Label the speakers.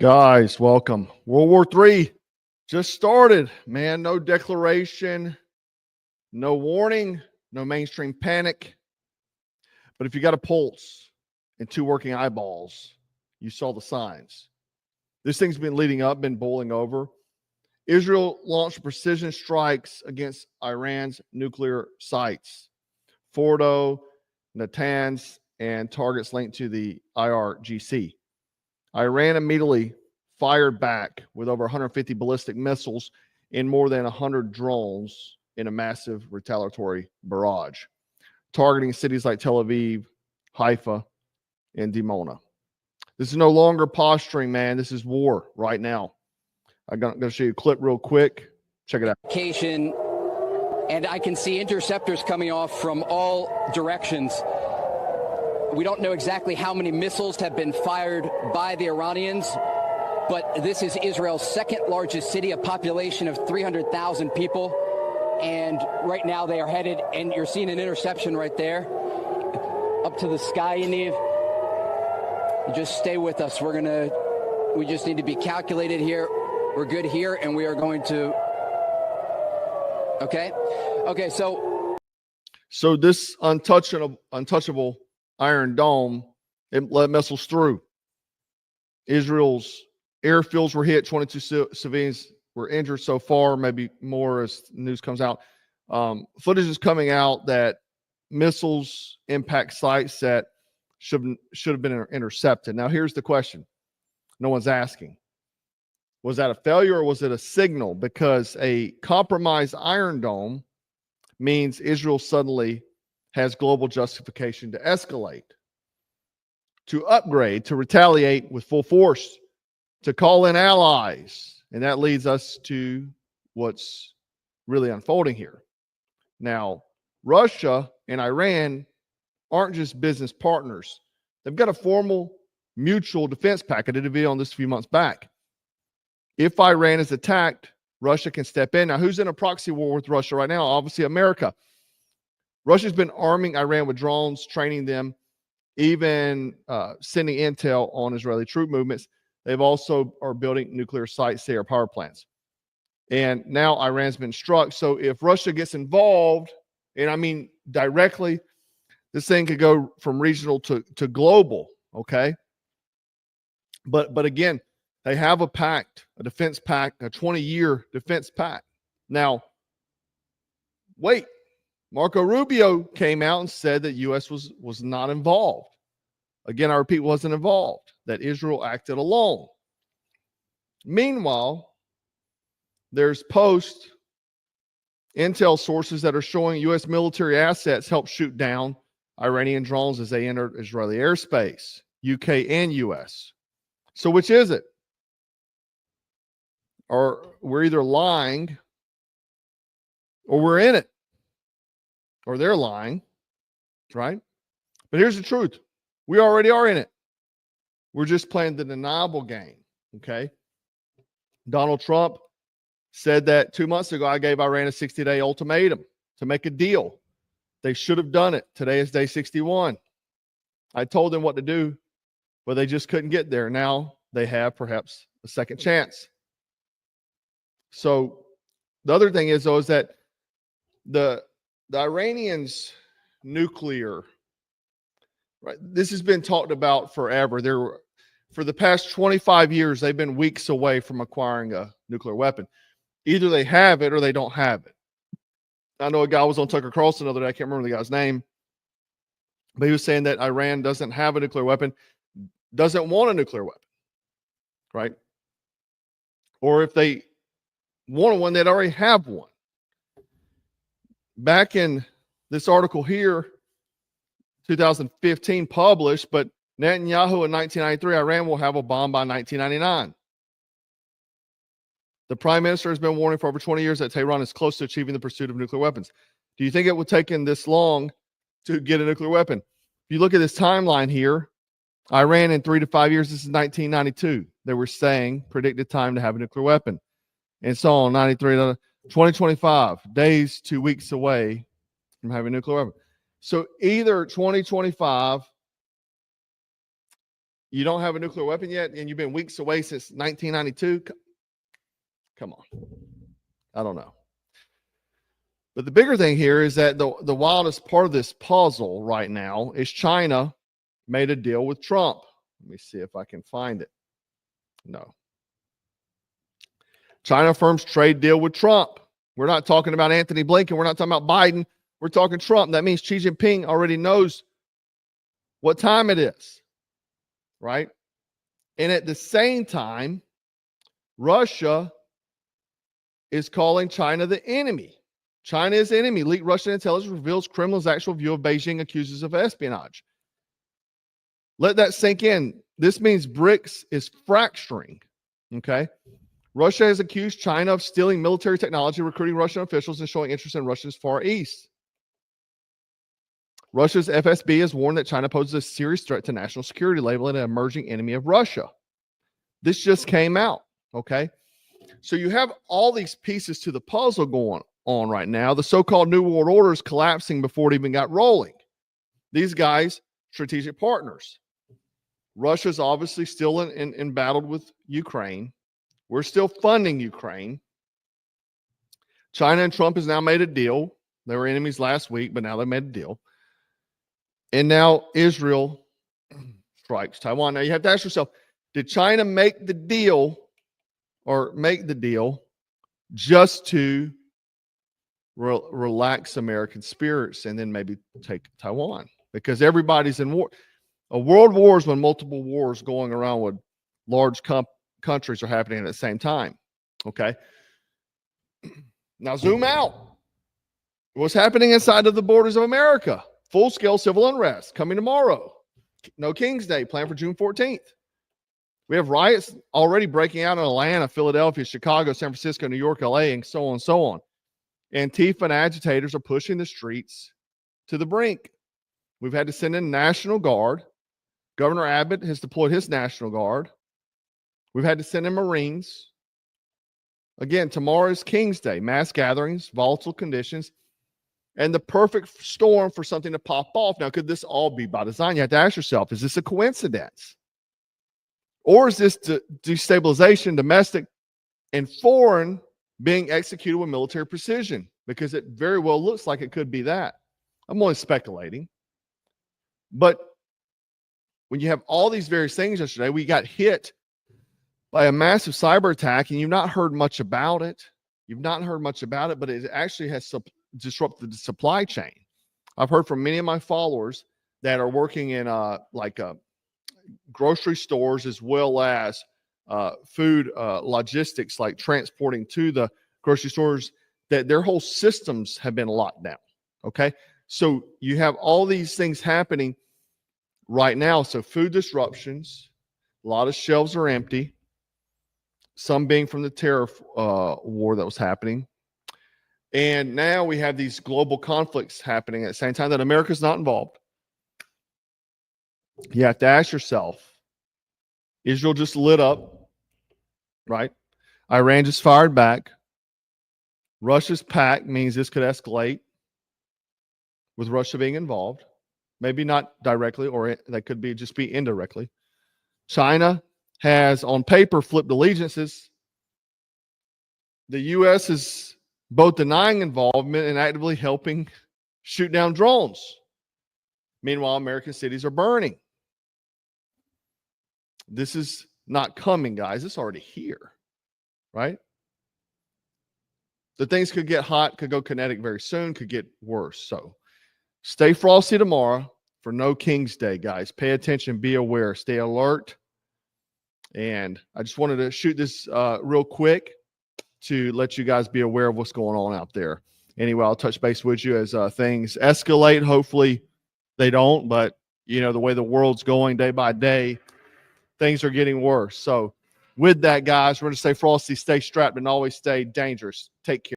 Speaker 1: Guys, welcome. World War III just started, man. No declaration, no warning, no mainstream panic. But if you got a pulse and two working eyeballs, you saw the signs. This thing's been leading up, been boiling over. Israel launched precision strikes against Iran's nuclear sites, Fordo, Natanz, and targets linked to the IRGC. Iran immediately fired back with over 150 ballistic missiles and more than 100 drones in a massive retaliatory barrage, targeting cities like Tel Aviv, Haifa, and Dimona. This is no longer posturing, man. This is war right now. I'm going to show you a clip real quick. Check it out.
Speaker 2: And I can see interceptors coming off from all directions. We don't know exactly how many missiles have been fired by the Iranians, but this is Israel's second largest city, a population of 300,000 people. And right now they are headed, and you're seeing an interception right there, up to the sky, Yaniv. You just stay with us. We just need to be calculated here. We're good here, and we are going to, okay,
Speaker 1: so this untouchable Iron Dome, it let missiles through. Israel's airfields were hit. 22 civilians were injured so far, maybe more as news comes out. Footage is coming out that missiles impact sites that should have been intercepted. Now, here's the question. No one's asking. Was that a failure or was it a signal? Because a compromised Iron Dome means Israel suddenly has global justification to escalate, to upgrade, to retaliate with full force, to call in allies. And that leads us to what's really unfolding here. Now, Russia and Iran aren't just business partners. They've got a formal mutual defense pact. I did a video on this a few months back. If Iran is attacked, Russia can step in. Now, who's in a proxy war with Russia right now? Obviously, America. Russia's been arming Iran with drones, training them, even sending intel on Israeli troop movements. They've also are building nuclear sites there, power plants. And now Iran's been struck. So if Russia gets involved, and I mean directly, this thing could go from regional to global, okay? But again, they have a pact, a defense pact, a 20-year defense pact. Now, wait. Marco Rubio came out and said that U.S. was not involved. Again, I repeat, wasn't involved, that Israel acted alone. Meanwhile, there's post intel sources that are showing U.S. military assets help shoot down Iranian drones as they entered Israeli airspace, UK and U.S. So which is it? Or we're either lying or we're in it. Or they're lying, right? But here's the truth. We already are in it. We're just playing the deniable game, okay? Donald Trump said that 2 months ago, I gave Iran a 60-day ultimatum to make a deal. They should have done it. Today is day 61. I told them what to do, but they just couldn't get there. Now they have perhaps a second chance. So the other thing is, though, is that the Iranians' nuclear, right? This has been talked about forever. For the past 25 years, they've been weeks away from acquiring a nuclear weapon. Either they have it or they don't have it. I know a guy was on Tucker Carlson the other day. I can't remember the guy's name, but he was saying that Iran doesn't have a nuclear weapon, doesn't want a nuclear weapon, right? Or if they wanted one, they'd already have one. Back in this article here, 2015 published, but Netanyahu in 1993, Iran will have a bomb by 1999. The prime minister has been warning for over 20 years that Tehran is close to achieving the pursuit of nuclear weapons. Do you think it would take him this long to get a nuclear weapon? If you look at this timeline here, Iran in 3 to 5 years, this is 1992. They were saying predicted time to have a nuclear weapon. And so on, 93 to 2025, days to weeks away from having a nuclear weapon. So either 2025, You don't have a nuclear weapon yet, and you've been weeks away since 1992. Come on. I don't know. But the bigger thing here is that the wildest part of this puzzle right now is China made a deal with Trump. Let me see if I can find it. No. China firms trade deal with Trump. We're not talking about Anthony Blinken. We're not talking about Biden. We're talking Trump. That means Xi Jinping already knows what time it is, right? And at the same time, Russia is calling China the enemy. China is the enemy. Leaked Russian intelligence reveals Kremlin's actual view of Beijing, accuses of espionage. Let that sink in. This means BRICS is fracturing, okay? Russia has accused China of stealing military technology, recruiting Russian officials, and showing interest in Russia's Far East. Russia's FSB has warned that China poses a serious threat to national security, labeling it an emerging enemy of Russia. This just came out, okay? So you have all these pieces to the puzzle going on right now. The so-called New World Order is collapsing before it even got rolling. These guys, strategic partners. Russia's obviously still in battle with Ukraine. We're still funding Ukraine. China and Trump has now made a deal. They were enemies last week, but now they made a deal. And now Israel strikes Taiwan. Now you have to ask yourself, did China make the deal just to relax American spirits and then maybe take Taiwan? Because everybody's in war. A world war is when multiple wars going around with large countries are happening at the same time. Okay. Now zoom out. What's happening inside of the borders of America? Full-scale civil unrest coming tomorrow. No King's Day planned for June 14th. We have riots already breaking out in Atlanta, Philadelphia, Chicago, San Francisco, New York, LA, and so on and so on. Antifa and agitators are pushing the streets to the brink. We've had to send in National Guard. Governor Abbott has deployed his National Guard. We've had to send in Marines. Again, tomorrow is King's Day. Mass gatherings, volatile conditions, and the perfect storm for something to pop off. Now, could this all be by design? You have to ask yourself, is this a coincidence? Or is this destabilization, domestic and foreign, being executed with military precision? Because it very well looks like it could be that. I'm only speculating. But when you have all these various things yesterday, we got hit by a massive cyber attack, and you've not heard much about it. You've not heard much about it, but it actually has disrupted the supply chain. I've heard from many of my followers that are working in grocery stores as well as food logistics, like transporting to the grocery stores, that their whole systems have been locked down. Okay. So you have all these things happening right now. So food disruptions, a lot of shelves are empty, some being from the tariff war that was happening. And now we have these global conflicts happening at the same time that America's not involved. You have to ask yourself, Israel just lit up, right? Iran just fired back. Russia's pact means this could escalate with Russia being involved. Maybe not directly, or that could be just be indirectly. China has on paper flipped allegiances. The U.S. is both denying involvement and actively helping shoot down drones. Meanwhile, American cities are burning. This is not coming, guys. It's already here, right? The things could get hot, could go kinetic very soon, could get worse. So stay frosty tomorrow for No King's Day, guys. Pay attention, be aware, stay alert. And I just wanted to shoot this real quick to let you guys be aware of what's going on out there. Anyway, I'll touch base with you as things escalate. Hopefully they don't, but you know, the way the world's going day by day, things are getting worse. So with that, guys, we're going to stay frosty, stay strapped, and always stay dangerous. Take care.